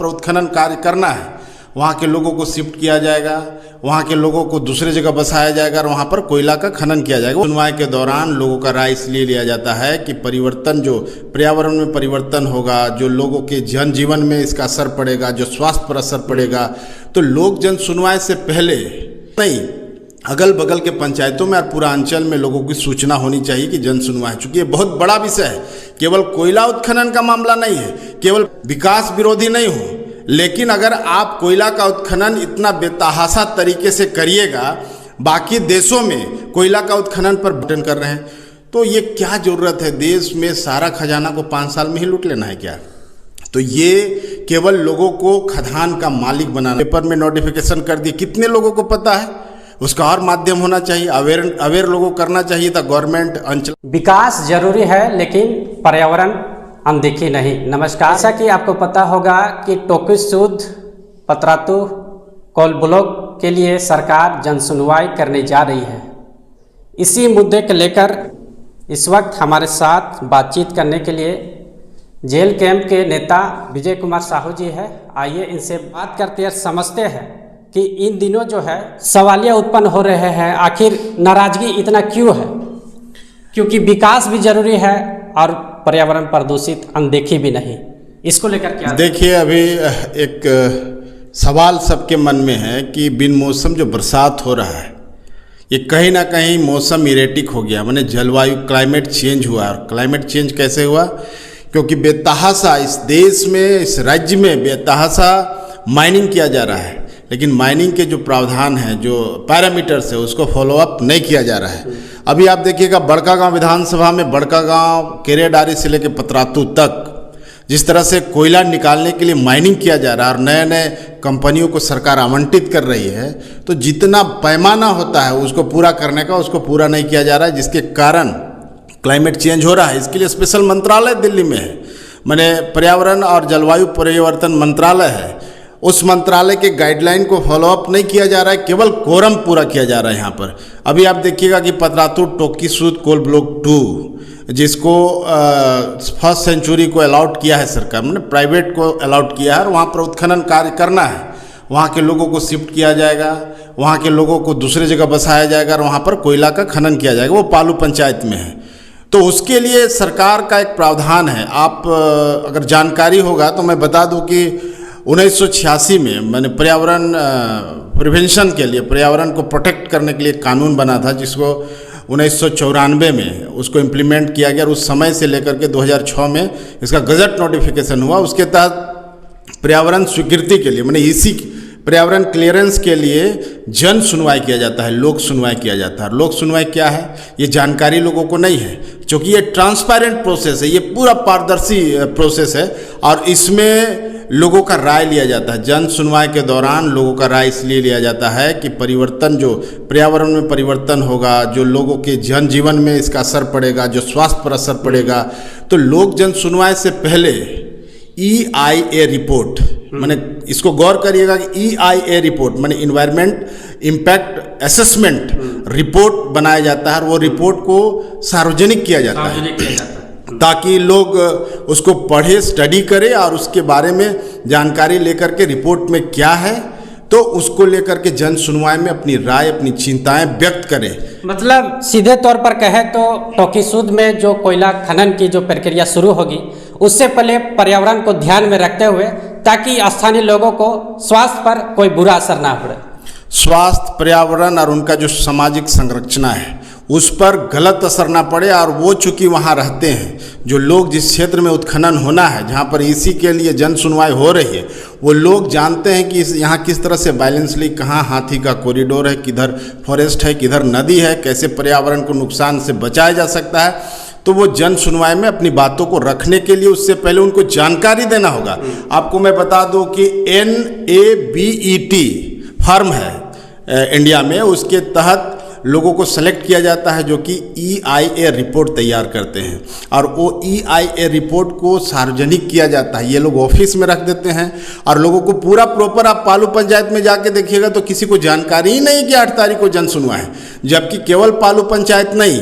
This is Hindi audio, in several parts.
उत्खनन कार्य करना है, वहाँ के लोगों को शिफ्ट किया जाएगा, वहाँ के लोगों को दूसरे जगह बसाया जाएगा और वहाँ पर कोयला का खनन किया जाएगा। सुनवाई के दौरान लोगों का राय इसलिए लिया जाता है कि परिवर्तन, जो पर्यावरण में परिवर्तन होगा, जो लोगों के जनजीवन में इसका असर पड़ेगा, जो स्वास्थ्य पर असर पड़ेगा, तो लोक जन सुनवाई से पहले नहीं, अगल बगल के पंचायतों में और पूर्वांचल में लोगों की सूचना होनी चाहिए कि जन सुनवाई, चूँकि ये बहुत बड़ा विषय है। केवल कोयला उत्खनन का मामला नहीं है, केवल विकास विरोधी नहीं हो, लेकिन अगर आप कोयला का उत्खनन इतना बेतहाशा तरीके से करिएगा, बाकी देशों में कोयला का उत्खनन पर बटन कर रहे हैं, तो ये क्या ज़रूरत है? देश में सारा खजाना को 5 साल में ही लूट लेना है क्या? तो ये केवल लोगों को खदान का मालिक बनाना। पेपर में नोटिफिकेशन कर दिए, कितने लोगों को पता है? उसका और माध्यम होना चाहिए, अवेयर लोगों को करना चाहिए था। गवर्नमेंट अंचल विकास जरूरी है, लेकिन पर्यावरण अनदेखी नहीं। नमस्कार, जैसा कि आपको पता होगा कि टोकीसूद पतरातू कोल ब्लॉक के लिए सरकार जन सुनवाई करने जा रही है। इसी मुद्दे को लेकर इस वक्त हमारे साथ बातचीत करने के लिए जेल कैंप के नेता विजय कुमार साहू जी है। आइए इनसे बात करते हैं, समझते हैं कि इन दिनों जो है सवालिया उत्पन्न हो रहे हैं, आखिर नाराजगी इतना क्यों है? क्योंकि विकास भी जरूरी है और पर्यावरण प्रदूषित अनदेखी भी नहीं। इसको लेकर क्या? देखिए, अभी एक सवाल सबके मन में है कि बिन मौसम जो बरसात हो रहा है, ये कहीं ना कहीं मौसम इरेटिक हो गया, माने जलवायु क्लाइमेट चेंज हुआ। और क्लाइमेट चेंज कैसे हुआ? क्योंकि बेतहाशा इस देश में, इस राज्य में बेतहाशा माइनिंग किया जा रहा है, लेकिन माइनिंग के जो प्रावधान हैं, जो पैरामीटर्स है, उसको फॉलोअप नहीं किया जा रहा है। अभी आप देखिएगा बड़कागांव विधानसभा में, बड़कागांव केरेडारी से लेकर पतरातू तक जिस तरह से कोयला निकालने के लिए माइनिंग किया जा रहा है और नए नए कंपनियों को सरकार आवंटित कर रही है, तो जितना पैमाना होता है उसको पूरा करने का, उसको पूरा नहीं किया जा रहा है, जिसके कारण क्लाइमेट चेंज हो रहा है। इसके लिए स्पेशल मंत्रालय दिल्ली में है, माने पर्यावरण और जलवायु परिवर्तन मंत्रालय है। उस मंत्रालय के गाइडलाइन को फॉलोअप नहीं किया जा रहा है, केवल कोरम पूरा किया जा रहा है यहाँ पर। अभी आप देखिएगा कि पतरातू टोकीसूद कोल ब्लॉक 2, जिसको फर्स्ट सेंचुरी को अलाउड किया है सरकार, मैंने प्राइवेट को अलाउड किया है, और वहाँ पर उत्खनन कार्य करना है, वहाँ के लोगों को शिफ्ट किया जाएगा, वहाँ के लोगों को दूसरे जगह बसाया जाएगा और वहाँ पर कोयला का खनन किया जाएगा। वो पालू पंचायत में है, तो उसके लिए सरकार का एक प्रावधान है। आप अगर जानकारी होगा तो मैं बता दूं कि 1986 में मैंने पर्यावरण प्रिवेंशन के लिए, पर्यावरण को प्रोटेक्ट करने के लिए कानून बना था, जिसको 1994 में उसको इम्प्लीमेंट किया गया, और उस समय से लेकर के 2006 में इसका गजट नोटिफिकेशन हुआ। उसके तहत पर्यावरण स्वीकृति के लिए, मैंने इसी पर्यावरण क्लियरेंस के लिए जन सुनवाई किया जाता है, लोक सुनवाई किया जाता है। लोक सुनवाई क्या है, ये जानकारी लोगों को नहीं है, क्योंकि ये ट्रांसपेरेंट प्रोसेस है, ये पूरा पारदर्शी प्रोसेस है, और इसमें लोगों का राय लिया जाता है। जन सुनवाई के दौरान लोगों का राय इसलिए लिया जाता है कि परिवर्तन, जो पर्यावरण में परिवर्तन होगा, जो लोगों के जनजीवन में इसका असर पड़ेगा, जो स्वास्थ्य पर असर पड़ेगा, तो लोक जन सुनवाई से पहले EIA रिपोर्ट, माने इसको गौर करिएगा कि EIA रिपोर्ट माने इन्वायरमेंट इम्पैक्ट असेसमेंट रिपोर्ट बनाया जाता है, और वो रिपोर्ट को सार्वजनिक किया जाता है ताकि लोग उसको पढ़े, स्टडी करें और उसके बारे में जानकारी लेकर के रिपोर्ट में क्या है, तो उसको लेकर के जन सुनवाई में अपनी राय, अपनी चिंताएं व्यक्त करें। मतलब सीधे तौर पर कहे तो टोकीसूद में जो कोयला खनन की जो प्रक्रिया शुरू होगी, उससे पहले पर्यावरण को ध्यान में रखते हुए, ताकि स्थानीय लोगों को स्वास्थ्य पर कोई बुरा असर ना पड़े। स्वास्थ्य, पर्यावरण और उनका जो सामाजिक संरचना है उस पर गलत असर ना पड़े, और वो चूँकि वहाँ रहते हैं, जो लोग जिस क्षेत्र में उत्खनन होना है, जहाँ पर इसी के लिए जन सुनवाई हो रही है, वो लोग जानते हैं कि यहाँ किस तरह से बैलेंसली, कहाँ हाथी का कॉरिडोर है, किधर फॉरेस्ट है, किधर नदी है, कैसे पर्यावरण को नुकसान से बचाया जा सकता है। तो वो जन सुनवाई में अपनी बातों को रखने के लिए उससे पहले उनको जानकारी देना होगा। आपको मैं बता दूं कि NABET फर्म है इंडिया में, उसके तहत लोगों को सेलेक्ट किया जाता है जो कि EIA रिपोर्ट तैयार करते हैं, और वो EIA रिपोर्ट को सार्वजनिक किया जाता है। ये लोग ऑफिस में रख देते हैं, और लोगों को पूरा प्रॉपर, आप पालू पंचायत में जाके देखिएगा तो किसी को जानकारी ही नहीं कि 8 तारीख को जन सुनवाई है, जबकि केवल पालू पंचायत नहीं,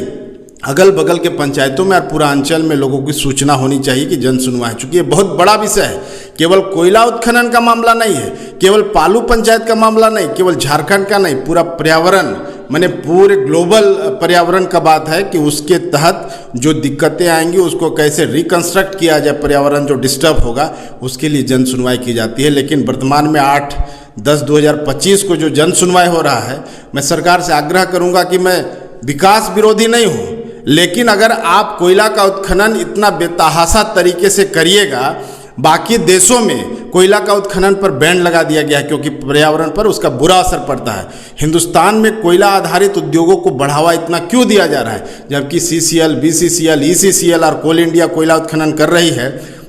अगल बगल के पंचायतों में और पूर्वांचल में लोगों की सूचना होनी चाहिए कि जन सुनवाई है। चूँकि ये बहुत बड़ा विषय है, केवल कोयला उत्खनन का मामला नहीं है, केवल पालू पंचायत का मामला नहीं, केवल झारखंड का नहीं, पूरा पर्यावरण माने पूरे ग्लोबल पर्यावरण का बात है कि उसके तहत जो दिक्कतें आएंगी उसको कैसे रिकंस्ट्रक्ट किया जाए, पर्यावरण जो डिस्टर्ब होगा उसके लिए जन सुनवाई की जाती है। लेकिन वर्तमान में 8/10/2025 को जो जन सुनवाई हो रहा है, मैं सरकार से आग्रह करूंगा कि मैं विकास विरोधी नहीं हूँ, लेकिन अगर आप कोयला का उत्खनन इतना बेतहाशा तरीके से करिएगा, बाकी देशों में कोयला का उत्खनन पर बैन लगा दिया गया है क्योंकि पर्यावरण पर उसका बुरा असर पड़ता है। हिंदुस्तान में कोयला आधारित उद्योगों को बढ़ावा इतना क्यों दिया जा रहा है, जबकि CCL, BCCL, ECCL और कोल इंडिया कोयला उत्खनन कर रही है,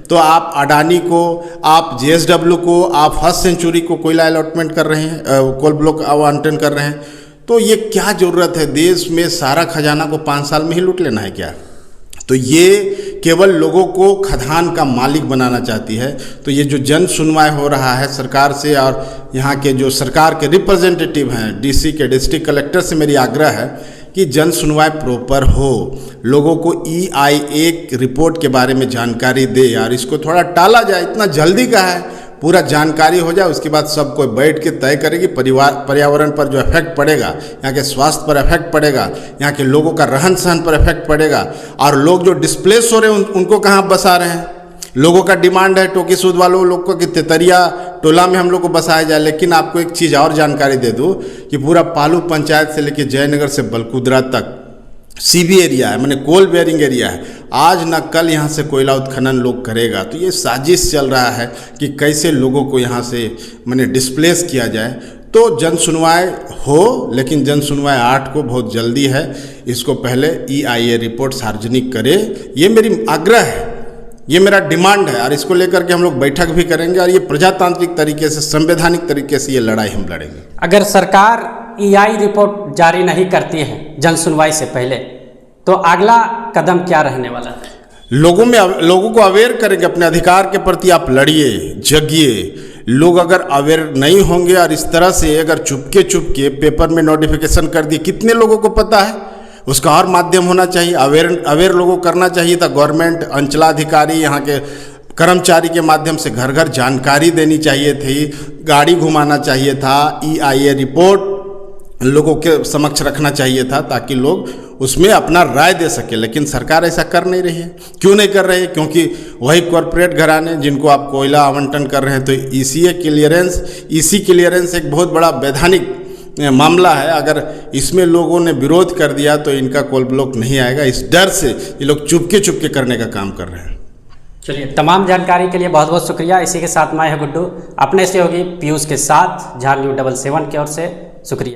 तो आप अडानी को, आप JSW को, आप फर्स्ट सेंचुरी को कोयला अलॉटमेंट कर रहे हैं, कोल ब्लॉक आवंटन कर रहे हैं। तो ये क्या ज़रूरत है, देश में सारा खजाना को 5 साल में ही लूट लेना है क्या? तो ये केवल लोगों को खदान का मालिक बनाना चाहती है। तो ये जो जन सुनवाई हो रहा है सरकार से, और यहाँ के जो सरकार के रिप्रेजेंटेटिव हैं, DC के, डिस्ट्रिक्ट कलेक्टर से मेरी आग्रह है कि जन सुनवाई प्रॉपर हो, लोगों को EIA रिपोर्ट के बारे में जानकारी दे, और इसको थोड़ा टाला जाए, इतना जल्दी का है, पूरा जानकारी हो जाए, उसके बाद सब कोई बैठ के तय करेगी पर्यावरण पर जो इफेक्ट पड़ेगा, यहाँ के स्वास्थ्य पर इफेक्ट पड़ेगा, यहाँ के लोगों का रहन सहन पर इफेक्ट पड़ेगा, और लोग जो डिस्प्लेस हो रहे हैं उनको कहाँ बसा रहे हैं। लोगों का डिमांड है टोकी सूद वालों लोग को कि तेतरिया टोला में हम लोग को बसाया जाए। लेकिन आपको एक चीज़ और जानकारी दे दूँ कि पूरा पालू पंचायत से लेकर जयनगर से बलकुदरा तक CB एरिया है, माने कोल बेयरिंग एरिया है। आज न कल यहाँ से कोयला उत्खनन लोग करेगा। तो ये साजिश चल रहा है कि कैसे लोगों को यहाँ से माने डिस्प्लेस किया जाए। तो जन सुनवाई हो, लेकिन जन सुनवाई 8 को बहुत जल्दी है, इसको पहले EIA रिपोर्ट सार्वजनिक करे, ये मेरी आग्रह है, ये मेरा डिमांड है, और इसको लेकर के हम लोग बैठक भी करेंगे, और ये प्रजातांत्रिक तरीके से, संवैधानिक तरीके से ये लड़ाई हम लड़ेंगे। अगर सरकार EIA रिपोर्ट जारी नहीं करती है जन सुनवाई से पहले, तो अगला कदम क्या रहने वाला है? लोगों को अवेयर करेंगे अपने अधिकार के प्रति। आप लड़िए, जगिए। लोग अगर अवेयर नहीं होंगे और इस तरह से अगर चुपके पेपर में नोटिफिकेशन कर दिए, कितने लोगों को पता है? उसका और माध्यम होना चाहिए, अवेयर लोगों को करना चाहिए था। गवर्नमेंट, अंचलाधिकारी, यहाँ के कर्मचारी के माध्यम से घर घर जानकारी देनी चाहिए थी, गाड़ी घुमाना चाहिए था, EIA रिपोर्ट लोगों के समक्ष रखना चाहिए था, ताकि लोग उसमें अपना राय दे सके। लेकिन सरकार ऐसा कर नहीं रही है। क्यों नहीं कर रही है? क्योंकि वही कॉरपोरेट घराने जिनको आप कोयला आवंटन कर रहे हैं, तो EC क्लियरेंस एक बहुत बड़ा वैधानिक मामला है। अगर इसमें लोगों ने विरोध कर दिया तो इनका कोल ब्लॉक नहीं आएगा। इस डर से ये लोग चुपके करने का काम कर रहे हैं। चलिए, तमाम जानकारी के लिए बहुत बहुत शुक्रिया। इसी के साथ मैं गुड्डू अपने सहयोगी पीयूष के साथ झार न्यूज़ 77 की ओर से शुक्रिया।